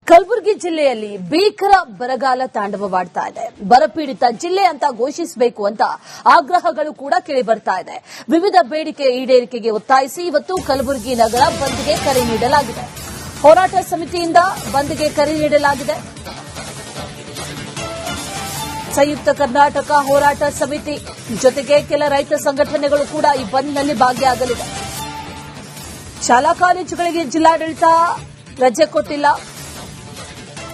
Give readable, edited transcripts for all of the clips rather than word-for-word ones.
ಕಲಬುರಗಿ ಜಿಲ್ಲೆಯಲ್ಲಿ ಭೀಕರ ಬರಗಾಲ ತಾಂಡವವಾಡ್ತಾ ಇದೆ. ಬರಪೀಡಿತ ಜಿಲ್ಲೆ ಅಂತ ಘೋಷಿಸಬೇಕು ಅಂತ ಆಗ್ರಹಗಳು ಕೂಡ ಕೇಳಿ ಬರ್ತಾ ಇದೆ. ವಿವಿಧ ಬೇಡಿಕೆ ಈಡೇರಿಕೆಗೆ ಒತ್ತಾಯಿಸಿ ಇವತ್ತು ಕಲಬುರಗಿ ನಗರ ಬಂದ್ಗೆ ಕರೆ ನೀಡಲಾಗಿದೆ. ಹೋರಾಟ ಸಮಿತಿಯಿಂದ ಬಂದ್ಗೆ ಕರೆ ನೀಡಲಾಗಿದೆ. ಸಂಯುಕ್ತ ಕರ್ನಾಟಕ ಹೋರಾಟ ಸಮಿತಿ ಜೊತೆಗೆ ಕೆಲ ರೈತ ಸಂಘಟನೆಗಳು ಕೂಡ ಈ ಬಂದ್ನಲ್ಲಿ ಭಾಗಿಯಾಗಲಿವೆ. ಶಾಲಾ ಕಾಲೇಜುಗಳಿಗೆ ಜಿಲ್ಲಾಡಳಿತ ರಜೆ ಕೊಟ್ಟಿಲ್ಲ.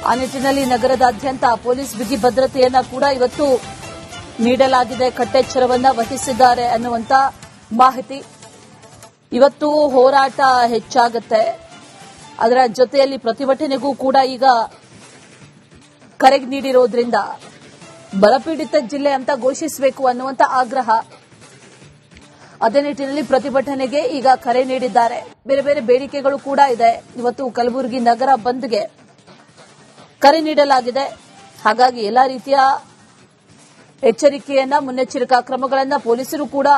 ಆ ನಿಟ್ಟಿನಲ್ಲಿ ನಗರದಾದ್ಯಂತ ಪೊಲೀಸ್ ಬಿಗಿ ಭದ್ರತೆಯನ್ನ ಕೂಡ ಇವತ್ತು ನೀಡಲಾಗಿದೆ. ಕಟ್ಟೆಚ್ಚರವನ್ನ ವಹಿಸಿದ್ದಾರೆ ಅನ್ನುವಂತ ಮಾಹಿತಿ. ಇವತ್ತು ಹೋರಾಟ ಹೆಚ್ಚಾಗುತ್ತೆ. ಅದರ ಜೊತೆಯಲ್ಲಿ ಪ್ರತಿಭಟನೆಗೂ ಕೂಡ ಈಗ ಕರೆ ನೀಡಿರೋದ್ರಿಂದ ಬರಪೀಡಿತ ಜಿಲ್ಲೆ ಅಂತ ಘೋಷಿಸಬೇಕು ಅನ್ನುವಂತ ಆಗ್ರಹ. ಅದೇ ನಿಟ್ಟಿನಲ್ಲಿ ಪ್ರತಿಭಟನೆಗೆ ಈಗ ಕರೆ ನೀಡಿದ್ದಾರೆ. ಬೇರೆ ಬೇರೆ ಬೇಡಿಕೆಗಳು ಕೂಡ ಇದೆ. ಇವತ್ತು ಕಲಬುರಗಿ ನಗರ ಬಂದ್ಗೆ ಕರೆ ನೀಡಲಾಗಿದೆ. ಹಾಗಾಗಿ ಎಲ್ಲಾ ರೀತಿಯ ಎಚ್ಚರಿಕೆಯನ್ನ, ಮುನ್ನೆಚ್ಚರಿಕಾ ಕ್ರಮಗಳನ್ನ ಪೊಲೀಸರು ಕೂಡ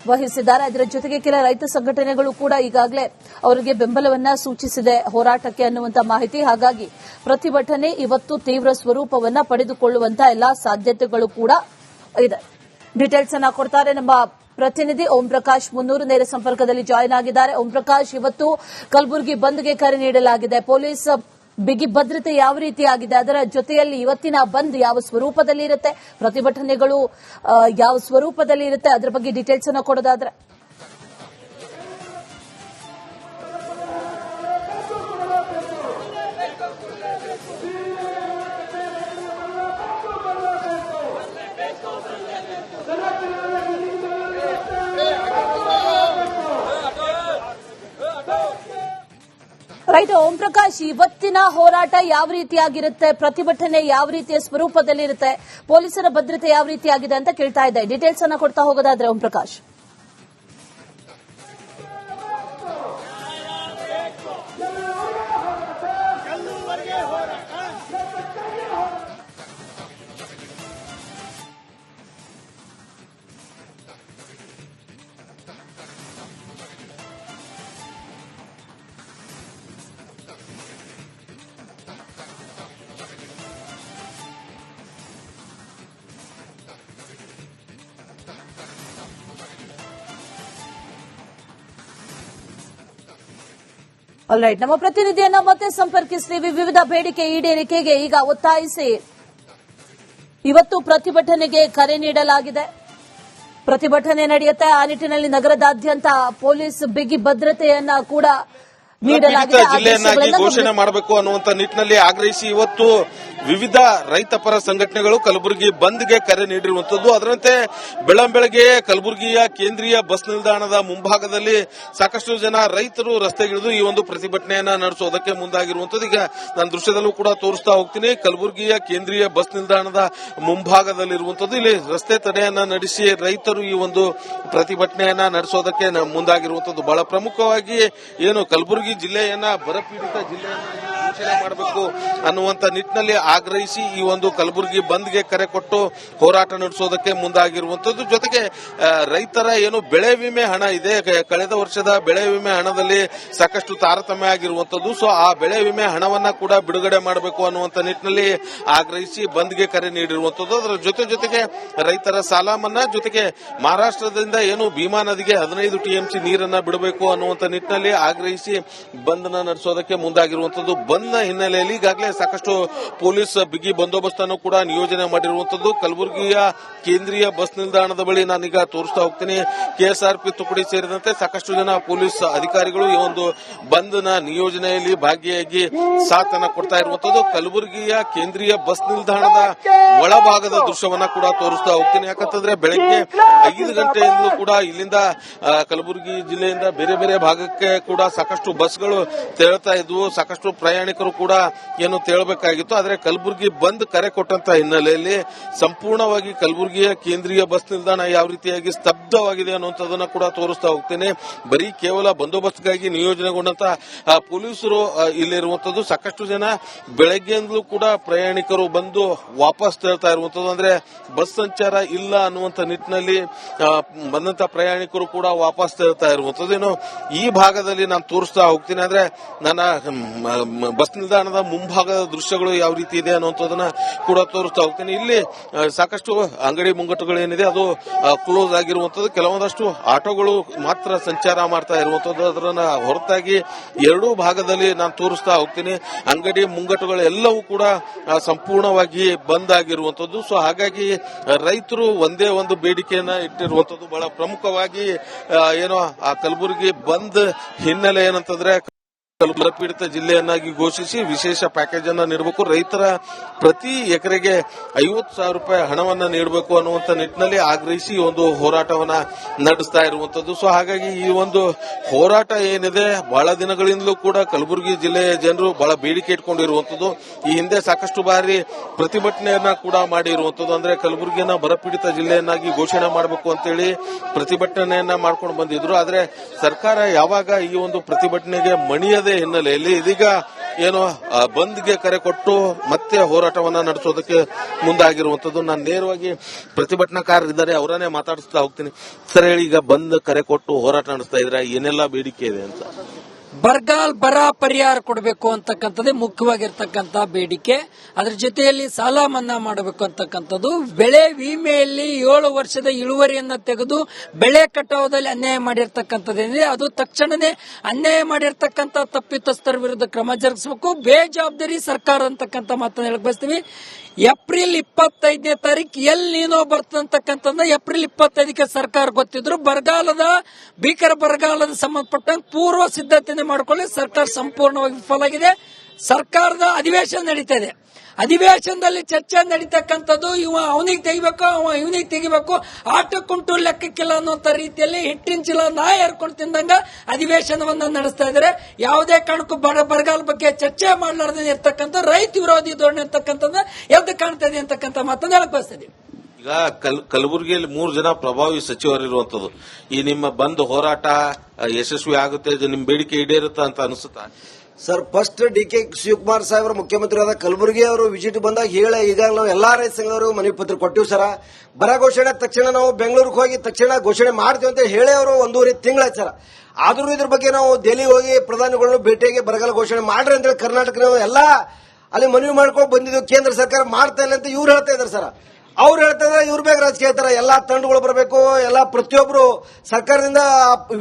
ವಹಿಸಿದ್ದಾರೆ. ಅದರ ಜೊತೆಗೆ ಕೆಲ ರೈತ ಸಂಘಟನೆಗಳು ಕೂಡ ಈಗಾಗಲೇ ಅವರಿಗೆ ಬೆಂಬಲವನ್ನ ಸೂಚಿಸಿದೆ ಹೋರಾಟಕ್ಕೆ ಅನ್ನುವಂತ ಮಾಹಿತಿ. ಹಾಗಾಗಿ ಪ್ರತಿಭಟನೆ ಇವತ್ತು ತೀವ್ರ ಸ್ವರೂಪವನ್ನ ಪಡೆದುಕೊಳ್ಳುವಂತ ಎಲ್ಲಾ ಸಾಧ್ಯತೆಗಳು ಕೂಡ ಇದೆ. ಡೀಟೇಲ್ಸ್ ಅನ್ನ ಕೊಡ್ತಾರೆ ನಮ್ಮ ಪ್ರತಿನಿಧಿ ಓಂ ಪ್ರಕಾಶ್ ಮುನ್ನೂರು, ನೇರ ಸಂಪರ್ಕದಲ್ಲಿ ಜಾಯಿನ್ ಆಗಿದ್ದಾರೆ. ಓಂ ಪ್ರಕಾಶ್, ಇವತ್ತು ಕಲಬುರಗಿ ಬಂದ್ಗೆ ಕರೆ ನೀಡಲಾಗಿದೆ. ಪೊಲೀಸ್ ಬಿಗಿ ಭದ್ರತೆ ಯಾವ ರೀತಿಯಾಗಿದೆ, ಅದರ ಜೊತೆಯಲ್ಲಿ ಇವತ್ತಿನ ಬಂದ್ ಯಾವ ಸ್ವರೂಪದಲ್ಲಿ ಇರುತ್ತೆ, ಪ್ರತಿಭಟನೆಗಳು ಯಾವ ಸ್ವರೂಪದಲ್ಲಿ ಇರುತ್ತೆ, ಅದರ ಬಗ್ಗೆ ಡೀಟೇಲ್ಸ್ ಅನ್ನು ಕೊಡೋದಾದ್ರೆ? ರೈಟ್ ಓಂ ಪ್ರಕಾಶ್, ಇವತ್ತಿನ ಹೋರಾಟ ಯಾವ ರೀತಿಯಾಗಿರುತ್ತೆ, ಪ್ರತಿಭಟನೆ ಯಾವ ರೀತಿಯ ಸ್ವರೂಪದಲ್ಲಿರುತ್ತೆ, ಪೊಲೀಸರ ಭದ್ರತೆ ಯಾವ ರೀತಿಯಾಗಿದೆ ಅಂತ ಕೇಳ್ತಾ ಇದ್ದೆ. ಡೀಟೇಲ್ಸ್ ಅನ್ನ ಕೊಡ್ತಾ ಹೋಗೋದಾದ್ರೆ ಓಂ ಪ್ರಕಾಶ್. ಆಲ್ರೈಟ್, ನಮ್ಮ ಪ್ರತಿನಿಧಿಯನ್ನ ಮತ್ತೆ ಸಂಪರ್ಕಿಸ್ತೀವಿ. ವಿವಿಧ ಬೇಡಿಕೆ ಈಡೇರಿಕೆಗೆ ಈಗ ಒತ್ತಾಯಿಸಿ ಇವತ್ತು ಪ್ರತಿಭಟನೆಗೆ ಕರೆ ನೀಡಲಾಗಿದೆ. ಪ್ರತಿಭಟನೆ ನಡೆಯುತ್ತೆ. ಆ ನಿಟ್ಟಿನಲ್ಲಿ ನಗರದಾದ್ಯಂತ ಪೊಲೀಸ್ ಬಿಗಿ ಭದ್ರತೆಯನ್ನ ಕೂಡ ನೀಡಲಾಗಿದೆ. ಜಿಲ್ಲೆಯನ್ನಾಗಿ ಘೋಷಣೆ ಮಾಡಬೇಕು ಅನ್ನುವಂತ ನಿಟ್ಟಿನಲ್ಲಿ ಆಗ್ರಹಿಸಿ ಇವತ್ತು ವಿವಿಧ ರೈತ ಪರ ಸಂಘಟನೆಗಳು ಕಲಬುರಗಿ ಬಂದ್ಗೆ ಕರೆ ನೀಡಿರುವಂತದ್ದು. ಅದರಂತೆ ಬೆಳಂಬೆಳಗ್ಗೆ ಕಲಬುರಗಿಯ ಕೇಂದ್ರೀಯ ಬಸ್ ನಿಲ್ದಾಣದ ಮುಂಭಾಗದಲ್ಲಿ ಸಾಕಷ್ಟು ಜನ ರೈತರು ರಸ್ತೆಗಿಳಿದು ಈ ಒಂದು ಪ್ರತಿಭಟನೆಯನ್ನ ನಡೆಸೋದಕ್ಕೆ ಮುಂದಾಗಿರುವಂತದ್ದು. ಈಗ ನಾನು ದೃಶ್ಯದಲ್ಲೂ ಕೂಡ ತೋರಿಸ್ತಾ ಹೋಗ್ತೀನಿ. ಕಲಬುರಗಿಯ ಕೇಂದ್ರೀಯ ಬಸ್ ನಿಲ್ದಾಣದ ಮುಂಭಾಗದಲ್ಲಿರುವಂತದ್ದು. ಇಲ್ಲಿ ರಸ್ತೆ ತಡೆಯನ್ನ ನಡೆಸಿ ರೈತರು ಈ ಒಂದು ಪ್ರತಿಭಟನೆಯನ್ನ ನಡೆಸೋದಕ್ಕೆ ಮುಂದಾಗಿರುವಂತದ್ದು. ಬಹಳ ಪ್ರಮುಖವಾಗಿ ಏನು ಕಲಬುರಗಿ ಜಿಲ್ಲೆಯನ್ನ ಬರಪೀಡಿತ ಜಿಲ್ಲೆಯನ್ನ ಘೋಷಣೆ ಮಾಡಬೇಕು ಅನ್ನುವಂತ ನಿಟ್ಟಿನಲ್ಲಿ ಆಗ್ರಹಿಸಿ ಈ ಒಂದು ಕಲಬುರಗಿ ಬಂದ್ಗೆ ಕರೆ ಕೊಟ್ಟು ಹೋರಾಟ ನಡೆಸೋದಕ್ಕೆ ಮುಂದಾಗಿರುವಂತದ್ದು. ಜೊತೆಗೆ ರೈತರ ಏನು ಬೆಳೆ ವಿಮೆ ಹಣ ಇದೆ, ಕಳೆದ ವರ್ಷದ ಬೆಳೆ ವಿಮೆ ಹಣದಲ್ಲಿ ಸಾಕಷ್ಟು ತಾರತಮ್ಯ ಆಗಿರುವಂತದ್ದು. ಸೊ ಆ ಬೆಳೆ ವಿಮೆ ಹಣವನ್ನ ಕೂಡ ಬಿಡುಗಡೆ ಮಾಡಬೇಕು ಅನ್ನುವಂತ ನಿಟ್ಟಿನಲ್ಲಿ ಆಗ್ರಹಿಸಿ ಬಂದ್ಗೆ ಕರೆ ನೀಡಿರುವಂತದ್ದು. ಅದರ ಜೊತೆಗೆ ರೈತರ ಸಾಲ ಮನ್ನಾ, ಜೊತೆಗೆ ಮಹಾರಾಷ್ಟ್ರದಿಂದ ಏನು ಭೀಮಾ ನದಿಗೆ 15 ಟಿಎಂಸಿ ನೀರನ್ನ ಬಿಡಬೇಕು ಅನ್ನುವಂತ ನಿಟ್ಟಿನಲ್ಲಿ ಆಗ್ರಹಿಸಿ ಬಂದ್ ನಡೆಸೋದಕ್ಕೆ ಮುಂದಾಗಿರುವಂತದ್ದು. ಬಂದ್ನ ಹಿನ್ನೆಲೆಯಲ್ಲಿ ಈಗಾಗಲೇ ಸಾಕಷ್ಟು ಪೊಲೀಸ್ ಬಿಗಿ ಬಂದೋಬಸ್ತ್ ಅನ್ನು ಕೂಡ ನಿಯೋಜನೆ ಮಾಡಿರುವಂತದ್ದು. ಕಲಬುರಗಿಯ ಕೇಂದ್ರೀಯ ಬಸ್ ನಿಲ್ದಾಣದ ಬಳಿ ನಾನೀಗ ತೋರಿಸ್ತಾ ಹೋಗ್ತೀನಿ. ಕೆಎಸ್ಆರ್ಪಿ ತುಕಡಿ ಸೇರಿದಂತೆ ಸಾಕಷ್ಟು ಜನ ಪೊಲೀಸ್ ಅಧಿಕಾರಿಗಳು ಈ ಒಂದು ಬಂದ್ನ ನಿಯೋಜನೆಯಲ್ಲಿ ಭಾಗಿಯಾಗಿ ಸಾಥನ್ನ ಕೊಡ್ತಾ ಇರುವಂತದ್ದು. ಕಲಬುರಗಿಯ ಕೇಂದ್ರೀಯ ಬಸ್ ನಿಲ್ದಾಣದ ಒಳಭಾಗದ ದೃಶ್ಯವನ್ನ ಕೂಡ ತೋರಿಸ್ತಾ ಹೋಗ್ತೀನಿ. ಯಾಕಂತಂದ್ರೆ ಬೆಳಗ್ಗೆ 5 ಗಂಟೆಯಿಂದಲೂ ಕೂಡ ಇಲ್ಲಿಂದ ಕಲಬುರಗಿ ಜಿಲ್ಲೆಯಿಂದ ಬೇರೆ ಬೇರೆ ಭಾಗಕ್ಕೆ ಕೂಡ ಸಾಕಷ್ಟು ಬಸ್ಗಳು ತೆರಳುತ್ತಾ ಇದ್ವು. ಸಾಕಷ್ಟು ಪ್ರಯಾಣಿಕರು ಕೂಡ ಏನು ತೆರಳಬೇಕಾಗಿತ್ತು. ಆದರೆ ಕಲಬುರಗಿ ಬಂದ್ ಕರೆ ಕೊಟ್ಟಂತ ಹಿನ್ನೆಲೆಯಲ್ಲಿ ಸಂಪೂರ್ಣವಾಗಿ ಕಲಬುರಗಿಯ ಕೇಂದ್ರೀಯ ಬಸ್ ನಿಲ್ದಾಣ ಯಾವ ರೀತಿಯಾಗಿ ಸ್ತಬ್ಧವಾಗಿದೆ ಅನ್ನುವಂಥದ್ದನ್ನ ಕೂಡ ತೋರಿಸ್ತಾ ಹೋಗ್ತೇನೆ. ಬರೀ ಕೇವಲ ಬಂದೋಬಸ್ತ್ಗಾಗಿ ನಿಯೋಜನೆಗೊಂಡಂತ ಪೊಲೀಸರು ಇಲ್ಲಿರುವಂತದ್ದು. ಸಾಕಷ್ಟು ಜನ ಬೆಳಗ್ಗೆಯಿಂದಲೂ ಕೂಡ ಪ್ರಯಾಣಿಕರು ಬಂದು ವಾಪಸ್ ತೆರಳ್ತಾ ಇರುವಂತದ್ದು. ಅಂದ್ರೆ ಬಸ್ ಸಂಚಾರ ಇಲ್ಲ ಅನ್ನುವಂತ ನಿಟ್ಟಿನಲ್ಲಿ ಬಂದಂತ ಪ್ರಯಾಣಿಕರು ಕೂಡ ವಾಪಸ್ ತೆರಳ್ತಾ ಇರುವಂತದ್ದು. ಏನು ಈ ಭಾಗದಲ್ಲಿ ನಾನು ತೋರಿಸ್ತಾ ಹೋಗ್ತೀನಿ. ಅಂದ್ರೆ ನನ್ನ ಬಸ್ ಬಸ್ ನಿಲ್ದಾಣದ ಮುಂಭಾಗದ ದೃಶ್ಯಗಳು ಯಾವ ರೀತಿ ಇದೆ ಅನ್ನುವಂಥದ್ದನ್ನ ಕೂಡ ತೋರಿಸ್ತಾ ಹೋಗ್ತೀನಿ. ಇಲ್ಲಿ ಸಾಕಷ್ಟು ಅಂಗಡಿ ಮುಂಗಟ್ಟುಗಳು ಏನಿದೆ ಅದು ಕ್ಲೋಸ್ ಆಗಿರುವಂತದ್ದು, ಕೆಲವೊಂದಷ್ಟು ಆಟೋಗಳು ಮಾತ್ರ ಸಂಚಾರ ಮಾಡ್ತಾ ಇರುವಂತದ್ದು. ಅದನ್ನ ಹೊರತಾಗಿ ಎರಡೂ ಭಾಗದಲ್ಲಿ ನಾನು ತೋರಿಸ್ತಾ ಹೋಗ್ತೀನಿ. ಅಂಗಡಿ ಮುಂಗಟ್ಟುಗಳು ಎಲ್ಲವೂ ಕೂಡ ಸಂಪೂರ್ಣವಾಗಿ ಬಂದ್ ಆಗಿರುವಂತದ್ದು. ಸೊ ಹಾಗಾಗಿ ರೈತರು ಒಂದೇ ಒಂದು ಬೇಡಿಕೆಯನ್ನ ಇಟ್ಟಿರುವಂತದ್ದು ಬಹಳ ಪ್ರಮುಖವಾಗಿ ಏನೋ ಆ ಕಲಬುರಗಿ ಬಂದ್ ಹಿನ್ನೆಲೆ ಏನಂತಂದ್ರೆ ಬರಪೀಡಿತ ಜಿಲ್ಲೆಯನ್ನಾಗಿ ಘೋಷಿಸಿ ವಿಶೇಷ ಪ್ಯಾಕೇಜ್ ಅನ್ನ ನೀಡಬೇಕು, ರೈತರ ಪ್ರತಿ ಎಕರೆಗೆ 50,000 ರೂಪಾಯಿ ಹಣವನ್ನ ನೀಡಬೇಕು ಅನ್ನುವಂತ ನಿಟ್ಟಿನಲ್ಲಿ ಆಗ್ರಹಿಸಿ ಒಂದು ಹೋರಾಟವನ್ನ ನಡೆಸ್ತಾ ಇರುವಂತದ್ದು. ಸೊ ಹಾಗಾಗಿ ಈ ಒಂದು ಹೋರಾಟ ಏನಿದೆ ಬಹಳ ದಿನಗಳಿಂದಲೂ ಕೂಡ ಕಲಬುರಗಿ ಜಿಲ್ಲೆಯ ಜನರು ಬಹಳ ಬೇಡಿಕೆ ಇಟ್ಕೊಂಡಿರುವಂತದ್ದು. ಈ ಹಿಂದೆ ಸಾಕಷ್ಟು ಬಾರಿ ಪ್ರತಿಭಟನೆಯನ್ನ ಕೂಡ ಮಾಡಿರುವಂತದ್ದು. ಅಂದ್ರೆ ಕಲಬುರಗಿಯನ್ನ ಬರಪೀಡಿತ ಜಿಲ್ಲೆಯನ್ನಾಗಿ ಘೋಷಣೆ ಮಾಡಬೇಕು ಅಂತೇಳಿ ಪ್ರತಿಭಟನೆಯನ್ನ ಮಾಡ್ಕೊಂಡು ಬಂದಿದ್ರು. ಆದ್ರೆ ಸರ್ಕಾರ ಯಾವಾಗ ಈ ಒಂದು ಪ್ರತಿಭಟನೆಗೆ ಮಣಿಯದ ಹಿನ್ನೆಲೆಯಲ್ಲಿ ಇದೀಗ ಏನು ಬಂದ್ಗೆ ಕರೆ ಕೊಟ್ಟು ಮತ್ತೆ ಹೋರಾಟವನ್ನ ನಡೆಸೋದಕ್ಕೆ ಮುಂದಾಗಿರುವಂತದ್ದು. ನಾನು ನೇರವಾಗಿ ಪ್ರತಿಭಟನಾಕಾರರಿದ್ದಾರೆ, ಅವರನ್ನೇ ಮಾತಾಡಿಸ್ತಾ ಹೋಗ್ತೀನಿ. ಸರ್ ಹೇಳಿ, ಈಗ ಬಂದ್ ಕರೆ ಕೊಟ್ಟು ಹೋರಾಟ ನಡೆಸ್ತಾ ಇದ್ರೆ ಏನೆಲ್ಲ ಬೇಡಿಕೆ ಇದೆ ಅಂತ? ಬರಗಾಲ ಬರ ಪರಿಹಾರ ಕೊಡಬೇಕು ಅಂತಕ್ಕಂಥದ್ದೇ ಮುಖ್ಯವಾಗಿರ್ತಕ್ಕಂಥ ಬೇಡಿಕೆ. ಅದರ ಜೊತೆಯಲ್ಲಿ ಸಾಲ ಮನ್ನಾ ಮಾಡಬೇಕು ಅಂತಕ್ಕಂಥದ್ದು. ಬೆಳೆ ವಿಮೆಯಲ್ಲಿ 7 ವರ್ಷದ ಇಳುವರಿಯನ್ನ ತೆಗೆದು ಬೆಳೆ ಕಟಾವದಲ್ಲಿ ಅನ್ಯಾಯ ಮಾಡಿರ್ತಕ್ಕಂಥದ್ದೇನಿದೆ ಅದು ತಕ್ಷಣವೇ ಅನ್ಯಾಯ ಮಾಡಿರ್ತಕ್ಕಂಥ ತಪ್ಪಿತಸ್ಥರ ವಿರುದ್ಧ ಕ್ರಮ ಜರುಗಿಸಬೇಕು. ಬೇಜವಾಬ್ದಾರಿ ಸರ್ಕಾರ ಅಂತಕ್ಕಂಥ ಮಾತನ್ನ ಹೇಳಕ್ ಬಯಸ್ತೀವಿ. ಏಪ್ರಿಲ್ 25ನೇ ತಾರೀಕು ಎಲ್ಲಿ ನೀನೋ ಬರ್ತಕ್ಕಂಥದ್ದು ಏಪ್ರಿಲ್ 25ಕ್ಕೆ ಸರ್ಕಾರ ಗೊತ್ತಿದ್ರು ಬರಗಾಲದ ಭೀಕರ ಬರಗಾಲದ ಸಂಬಂಧಪಟ್ಟಂಗೆ ಪೂರ್ವ ಸಿದ್ಧತೆ ಮಾಡಿಕೊಳ್ಳಿ ಸರ್ಕಾರ ಸಂಪೂರ್ಣವಾಗಿ ವಿಫಲಾಗಿದೆ. ಸರ್ಕಾರದ ಅಧಿವೇಶನ ನಡೀತಾ ಇದೆ. ಅಧಿವೇಶನದಲ್ಲಿ ಚರ್ಚೆ ನಡೀತಕ್ಕಂಥದ್ದು ಇವ ಅವನಿಗೆ ತೆಗಿಬೇಕು, ಅವ ಇವನಿಗೆ ತೆಗಿಬೇಕು, ಆಟಕ್ಕುಂಟು ಲೆಕ್ಕಕ್ಕಿಲ್ಲ ಅನ್ನೋಂಥ ರೀತಿಯಲ್ಲಿ ಹಿಟ್ಟಿನ ಚೀಲ ನಾಯಿ ಹರ್ಕೊಂಡು ತಿಂದಂಗ ಅಧಿವೇಶನವನ್ನ ನಡೆಸ್ತಾ ಇದ್ದಾರೆ. ಯಾವುದೇ ಕಾರಣಕ್ಕೂ ಬರಗಾಲ ಬಗ್ಗೆ ಚರ್ಚೆ ಮಾಡಲಾರ್ದೇ ಇರ್ತಕ್ಕಂಥ ರೈತ ವಿರೋಧಿ ಧೋರಣೆ ಅಂತಕ್ಕಂಥದ್ದು ಎದ್ದು ಕಾಣ್ತಾ ಇದೆ ಅಂತಕ್ಕಂಥ ಮಾತನ್ನ ಹೇಳಕ್ ಬಯಸ್ತಿದ್ದೀವಿ. ಈಗ ಕಲಬುರಗಿಯಲ್ಲಿ 3 ಜನ ಪ್ರಭಾವಿ ಸಚಿವರಿರುವಂತದ್ದು. ಈ ನಿಮ್ಮ ಬಂದ್ ಹೋರಾಟ ಯಶಸ್ವಿ ಆಗುತ್ತೆ, ನಿಮ್ ಬೇಡಿಕೆ ಈಡೇರುತ್ತೆ ಅಂತ ಅನಿಸುತ್ತಾ? Sir, first D K. ಶಿವಕುಮಾರ್ ಸಾಹೇಬರು ಮುಖ್ಯಮಂತ್ರಿ ಆದ ಕಲಬುರಗಿ ಅವರು ವಿಸಿಟ್ ಬಂದಾಗ ಈಗಾಗಲೇ ನಾವು ಎಲ್ಲಾ ರೈತ ಸಂಘದವರು ಮನವಿ ಪತ್ರ ಕೊಟ್ಟಿವಿ ಸರ. ಬರ ಘೋಷಣೆ ತಕ್ಷಣ ನಾವು ಬೆಂಗಳೂರಿಗೆ ಹೋಗಿ ತಕ್ಷಣ ಘೋಷಣೆ ಮಾಡ್ತೀವಿ ಅಂತ ಹೇಳಿ ಅವರು 1.5 ತಿಂಗಳಾಯ್ತು ಸರ್. ಆದ್ರೂ ಇದ್ರ ಬಗ್ಗೆ ನಾವು ದೆಹಲಿ ಹೋಗಿ ಪ್ರಧಾನಿಗಳನ್ನು ಭೇಟಿಯಾಗಿ ಬರಗಾಲ ಘೋಷಣೆ ಮಾಡ್ರಿ ಅಂತ ಹೇಳಿ ಕರ್ನಾಟಕ ಎಲ್ಲಾ ಅಲ್ಲಿ ಮನವಿ ಮಾಡ್ಕೊಂಡು ಬಂದಿದ್ವಿ. ಕೇಂದ್ರ ಸರ್ಕಾರ ಮಾಡ್ತಾ ಇಲ್ಲ ಅಂತ ಇವ್ರು ಹೇಳ್ತಾ ಇದಾರೆ ಸರ್. ಅವ್ರು ಹೇಳ್ತಾ ಇದ್ರೆ ಇವ್ರ ಬೇಗ ರಾಜಕೀಯ ಹೇಳ್ತಾರೆ. ಎಲ್ಲಾ ತಂಡಗಳು ಬರಬೇಕು, ಎಲ್ಲಾ ಪ್ರತಿಯೊಬ್ಬರು ಸರ್ಕಾರದಿಂದ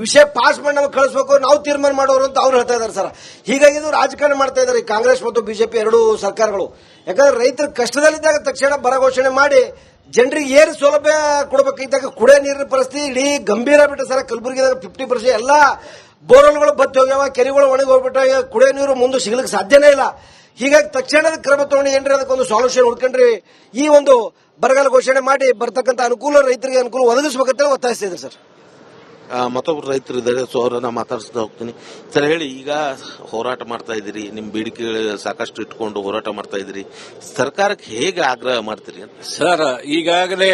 ವಿಷಯ ಪಾಸ್ ಮಾಡಿ ನಮಗೆ ಕಳಿಸಬೇಕು, ನಾವು ತೀರ್ಮಾನ ಮಾಡೋರು ಅಂತ ಅವ್ರು ಹೇಳ್ತಾ ಇದಾರೆ ಸರ್. ಹೀಗಾಗಿ ಇದು ರಾಜಕಾರಣ ಮಾಡ್ತಾ ಇದ್ದಾರೆ ಕಾಂಗ್ರೆಸ್ ಮತ್ತು ಬಿಜೆಪಿ ಎರಡೂ ಸರ್ಕಾರಗಳು. ಯಾಕಂದ್ರೆ ರೈತರ ಕಷ್ಟದಲ್ಲಿದ್ದಾಗ ತಕ್ಷಣ ಬರ ಘೋಷಣೆ ಮಾಡಿ ಜನರಿಗೆ ಏನು ಸೌಲಭ್ಯ ಕೊಡಬೇಕಾಗಿದ್ದಾಗ ಕುಡಿಯೋ ನೀರಿನ ಪರಿಸ್ಥಿತಿ ಇಡೀ ಗಂಭೀರ ಬಿಟ್ಟು ಸರ್. ಕಲಬುರಗಿದಾಗ 50% ಎಲ್ಲಾ ಬೋರ್ವೆಲ್ಗಳು ಬತ್ತಿ ಹೋಗ್ಯಾವ, ಕೆರೆಗಳು ಒಣಗಿ ಹೋಗ್ಬಿಟ್ಟಾಗ ಕುಡಿಯೋ ನೀರು ಮುಂದೆ ಸಿಗ್ಲಿಕ್ಕೆ ಸಾಧ್ಯನೇ ಇಲ್ಲ. ಹೀಗಾಗಿ ತಕ್ಷಣದ ಕ್ರಮ ತಗೊಂಡು ಏನ್ರಿ ಅದಕ್ಕೊಂದು ಸಾಲ್ಯೂಷನ್ ಹುಡ್ಕೊಂಡ್ರಿ ಈ ಒಂದು ಬರಗಾಲ ಘೋಷಣೆ ಮಾಡಿ ಬರ್ತಕ್ಕಂಥ ಅನುಕೂಲ ರೈತರಿಗೆ ಅನುಕೂಲ ಒದಗಿಸಬೇಕಂತ ಒತ್ತಾಯಿಸ್ತಿದ್ರು ಸರ್. ಮತ್ತೊಬ್ರು ರೈತರು ಇದ್ದಾರೆ, ಸೊ ಅವರನ್ನ ಮಾತಾಡಿಸ್ತಾ ಹೋಗ್ತೀನಿ. ಸರ್ ಹೇಳಿ, ಈಗ ಹೋರಾಟ ಮಾಡ್ತಾ ಇದ್ದೀರಿ, ನಿಮ್ ಬೇಡಿಕೆ ಸಾಕಷ್ಟು ಇಟ್ಕೊಂಡು ಹೋರಾಟ ಮಾಡ್ತಾ ಇದ್ದೀರಿ, ಸರ್ಕಾರಕ್ಕೆ ಹೇಗೆ ಆಗ್ರಹ ಮಾಡ್ತೀರಿ ಅಂತ? ಸರ್, ಈಗಾಗಲೇ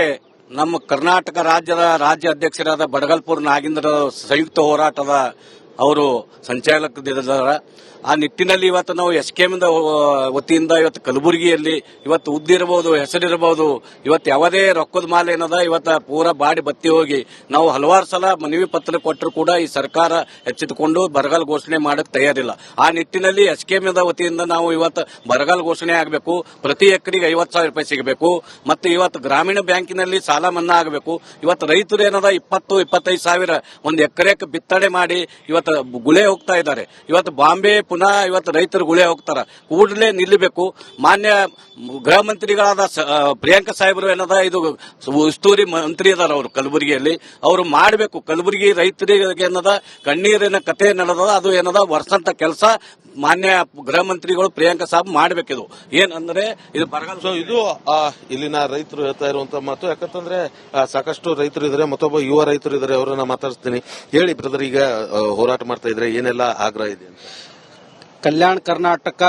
ನಮ್ಮ ಕರ್ನಾಟಕ ರಾಜ್ಯದ ರಾಜ್ಯ ಅಧ್ಯಕ್ಷರಾದ ಬಡಗಲ್ಪುರ್ ನಾಗೇಂದ್ರ ಸಂಯುಕ್ತ ಹೋರಾಟದ ಅವರು ಸಂಚಾಲಕರಿದ್ದಾರೆ. ಆ ನಿಟ್ಟಿನಲ್ಲಿ ಇವತ್ತು ನಾವು ಎಸ್ಕೆಎಂದ ವತಿಯಿಂದ ಇವತ್ತು ಕಲಬುರಗಿಯಲ್ಲಿ ಇವತ್ತು ಉದ್ದಿರಬಹುದು, ಹೆಸರಿರಬಹುದು, ಇವತ್ತು ಯಾವುದೇ ರೊಕ್ಕದ ಮಾಲೆ ಏನದ ಇವತ್ತು ಪೂರ ಬಾಡಿ ಬತ್ತಿ ಹೋಗಿ ನಾವು ಹಲವಾರು ಸಲ ಮನವಿ ಪತ್ರ ಕೊಟ್ಟರು ಕೂಡ ಈ ಸರ್ಕಾರ ಎಚ್ಚೆತ್ತುಕೊಂಡು ಬರಗಾಲ ಘೋಷಣೆ ಮಾಡಕ್ ತಯಾರಿಲ್ಲ. ಆ ನಿಟ್ಟಿನಲ್ಲಿ ಎಸ್ಕೆಎಂದ ವತಿಯಿಂದ ನಾವು ಇವತ್ತು ಬರಗಾಲ ಘೋಷಣೆ ಆಗಬೇಕು, ಪ್ರತಿ ಎಕರೆಗೆ 50,000 ರೂಪಾಯಿ ಸಿಗಬೇಕು, ಮತ್ತೆ ಇವತ್ತು ಗ್ರಾಮೀಣ ಬ್ಯಾಂಕಿನಲ್ಲಿ ಸಾಲ ಮನ್ನಾ ಆಗಬೇಕು. ಇವತ್ತು ರೈತರು ಏನದ 20-25 ಸಾವಿರ ಒಂದು ಎಕರೆಗೆ ಬಿತ್ತನೆ ಮಾಡಿ ಇವತ್ತು ಗುಳೆ ಹೋಗ್ತಾ ಇದ್ದಾರೆ. ಇವತ್ತು ಬಾಂಬೆ ಪುನಃ ಇವತ್ತು ರೈತರು ಗುಳೆ ಹೋಗ್ತಾರ, ಕೂಡಲೇ ನಿಲ್ಲಬೇಕು. ಮಾನ್ಯ ಗೃಹ ಮಂತ್ರಿಗಳಾದ ಪ್ರಿಯಾಂಕಾ ಸಾಹೇಬರು ಏನದ ಇದು ಉಸ್ತುವಾರಿ ಮಂತ್ರಿ ಅದಾರ ಅವರು ಕಲಬುರಗಿಯಲ್ಲಿ, ಅವರು ಮಾಡಬೇಕು. ಕಲಬುರಗಿ ರೈತರಿಗೆ ಏನದ ಕಣ್ಣೀರಿನ ಕತೆ ನಡೆದ ಅದು ಏನದ ವರ್ಷಂತ ಕೆಲಸ ಮಾನ್ಯ ಗೃಹ ಮಂತ್ರಿಗಳು ಪ್ರಿಯಾಂಕಾ ಸಾಹೇಬ್ ಮಾಡಬೇಕಿದು. ಏನಂದ್ರೆ ಇದು ಬರಗಾಲ. ಇದು ಇಲ್ಲಿನ ರೈತರು ಹೇಳ್ತಾ ಇರುವಂತಹ ಮಾತು. ಯಾಕಂತಂದ್ರೆ ಸಾಕಷ್ಟು ರೈತರು ಇದ್ದಾರೆ, ಮತ್ತೊಬ್ಬ ಯುವ ರೈತರು ಇದ್ದಾರೆ, ಅವರನ್ನ ಮಾತಾಡ್ತೀನಿ. ಹೇಳಿ ಬ್ರದರ್, ಈಗ ಹೋರಾಟ ಮಾಡ್ತಾ ಇದ್ರೆ ಏನೆಲ್ಲ ಆಗ್ರಹ ಇದೆ? ಕಲ್ಯಾಣ ಕರ್ನಾಟಕ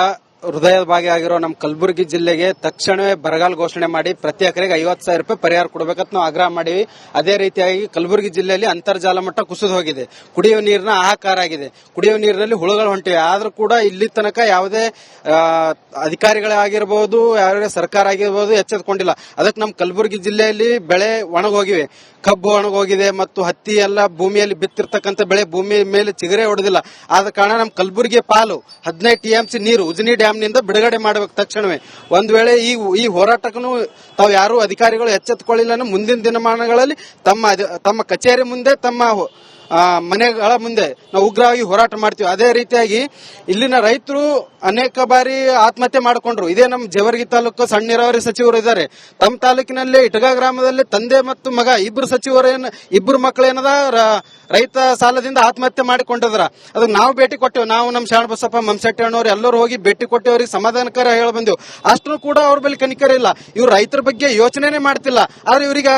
ಹೃದಯದ ಭಾಗಿ ಆಗಿರೋ ನಮ್ಮ ಕಲಬುರಗಿ ಜಿಲ್ಲೆಗೆ ತಕ್ಷಣವೇ ಬರಗಾಲ ಘೋಷಣೆ ಮಾಡಿ ಪ್ರತಿ ಎಕರೆಗೆ 50,000 ರೂಪಾಯಿ ಪರಿಹಾರ ಕೊಡಬೇಕಂತ ನಾವು ಆಗ್ರಹ ಮಾಡಿವಿ. ಅದೇ ರೀತಿಯಾಗಿ ಕಲಬುರಗಿ ಜಿಲ್ಲೆಯಲ್ಲಿ ಅಂತರ್ಜಲ ಮಟ್ಟ ಕುಸಿದು ಹೋಗಿದೆ, ಕುಡಿಯುವ ನೀರಿನ ಹಾಹಾಕಾರ ಆಗಿದೆ, ಕುಡಿಯುವ ನೀರಿನಲ್ಲಿ ಹುಳುಗಳು ಹೊಂಟಿವೆ. ಆದ್ರೂ ಕೂಡ ಇಲ್ಲಿ ತನಕ ಯಾವುದೇ ಅಧಿಕಾರಿಗಳಾಗಿರ್ಬೋದು, ಯಾವುದೇ ಸರ್ಕಾರ ಆಗಿರ್ಬೋದು ಎಚ್ಚೆತ್ತುಕೊಂಡಿಲ್ಲ. ಅದಕ್ಕೆ ನಮ್ಮ ಕಲಬುರಗಿ ಜಿಲ್ಲೆಯಲ್ಲಿ ಬೆಳೆ ಒಣಗೋಗಿವೆ, ಕಬ್ಬು ಒಣಗೋಗಿದೆ ಮತ್ತು ಹತ್ತಿ ಎಲ್ಲ ಭೂಮಿಯಲ್ಲಿ ಬಿತ್ತಿರ್ತಕ್ಕಂಥ ಬೆಳೆ ಭೂಮಿ ಮೇಲೆ ಚಿಗರೆ ಹೊಡೆದಿಲ್ಲ. ಆದ ಕಾರಣ ನಮ್ಮ ಕಲಬುರಗಿ ಪಾಲು 15 TMC ನೀರು ಉಜನಿ ಡ್ಯಾಂನಿಂದ ಬಿಡುಗಡೆ ಮಾಡಬೇಕು ತಕ್ಷಣವೇ. ಒಂದ್ ವೇಳೆ ಈ ಹೋರಾಟಕ್ಕೂ ತಾವು ಯಾರು ಅಧಿಕಾರಿಗಳು ಎಚ್ಚೆತ್ತುಕೊಳ್ಳಿಲ್ಲ, ಮುಂದಿನ ದಿನಮಾನಗಳಲ್ಲಿ ತಮ್ಮ ಕಚೇರಿ ಮುಂದೆ, ತಮ್ಮ ಮನೆಗಳ ಮುಂದೆ ನಾವು ಉಗ್ರವಾಗಿ ಹೋರಾಟ ಮಾಡ್ತೀವಿ. ಅದೇ ರೀತಿಯಾಗಿ ಇಲ್ಲಿನ ರೈತರು ಅನೇಕ ಬಾರಿ ಆತ್ಮಹತ್ಯೆ ಮಾಡಿಕೊಂಡ್ರು. ಇದೇ ನಮ್ಮ ಜೇವರ್ಗಿ ತಾಲೂಕು ಸಣ್ಣ ನೀರಾವರಿ ಸಚಿವರು ಇದ್ದಾರೆ. ತಮ್ಮ ತಾಲೂಕಿನಲ್ಲಿ ಇಟಗಾ ಗ್ರಾಮದಲ್ಲಿ ತಂದೆ ಮತ್ತು ಮಗ ಇಬ್ಬರು ಮಕ್ಕಳೇನದ ರೈತ ಸಾಲದಿಂದ ಆತ್ಮಹತ್ಯೆ ಮಾಡಿಕೊಂಡಿದ್ರ. ಅದಕ್ಕೆ ನಾವು ಭೇಟಿ ಕೊಟ್ಟೇವು. ನಾವು ನಮ್ಮ ಶಾಣಬಸಪ್ಪ ಮಂಸೆಟ್ಟಿ ಅಣ್ಣವ್ರು ಎಲ್ಲರೂ ಹೋಗಿ ಭೇಟಿ ಕೊಟ್ಟೇವ್ರಿಗೆ ಸಮಾಧಾನಕರ ಹೇಳ ಬಂದೆವು. ಅಷ್ಟೂ ಕೂಡ ಅವ್ರ ಬಳಿ ಕನಿಕರ ಇಲ್ಲ. ಇವ್ರು ರೈತರ ಬಗ್ಗೆ ಯೋಚನೆನೇ ಮಾಡ್ತಿಲ್ಲ. ಆದ್ರೆ ಇವರಿಗೆ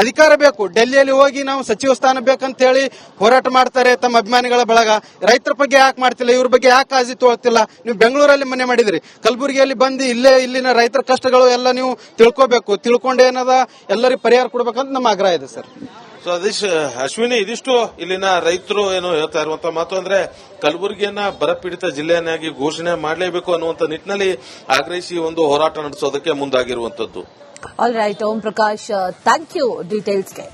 ಅಧಿಕಾರ ಬೇಕು. ಡೆಲ್ಲಿಯಲ್ಲಿ ಹೋಗಿ ನಾವು ಸಚಿವ ಸ್ಥಾನ ಬೇಕಂತ ಹೇಳಿ ಹೋರಾಟ ಮಾಡ್ತಾರೆ ತಮ್ಮ ಅಭಿಮಾನಿಗಳ ಬಳಗ. ರೈತರ ಬಗ್ಗೆ ಯಾಕೆ ಮಾಡ್ತಿಲ್ಲ, ಇವ್ರ ಬಗ್ಗೆ ಯಾಕೆ ಕಾಳಜಿ ತಗೊಳ್ತಿಲ್ಲ? ನೀವು ಬೆಂಗಳೂರಲ್ಲಿ ಮನೆ ಮಾಡಿದ್ರಿ, ಕಲಬುರಗಿಯಲ್ಲಿ ಬಂದು ಇಲ್ಲಿನ ರೈತರ ಕಷ್ಟಗಳು ಎಲ್ಲ ನೀವು ತಿಳ್ಕೋಬೇಕು. ತಿಳ್ಕೊಂಡು ಏನದ ಎಲ್ಲರಿಗೂ ಪರಿಹಾರ ಕೊಡ್ಬೇಕಂತ ನಮ್ಮ ಆಗ್ರಹ ಇದೆ ಸರ್. ಸೊ ಅಶ್ವಿನಿ, ಇದಿಷ್ಟು ಇಲ್ಲಿನ ರೈತರು ಏನು ಹೇಳ್ತಾ ಇರುವಂತ ಮಾತು. ಅಂದ್ರೆ ಕಲಬುರಗಿಯನ್ನ ಬರಪೀಡಿತ ಜಿಲ್ಲೆಯನ್ನಾಗಿ ಘೋಷಣೆ ಮಾಡಲೇಬೇಕು ಅನ್ನುವಂತ ನಿಟ್ಟಿನಲ್ಲಿ ಆಗ್ರಹಿಸಿ ಒಂದು ಹೋರಾಟ ನಡೆಸೋದಕ್ಕೆ ಮುಂದಾಗಿರುವಂತದ್ದು. All right Om Prakash, thank you ಡೀಟೇಲ್ಸ್ಗೆ.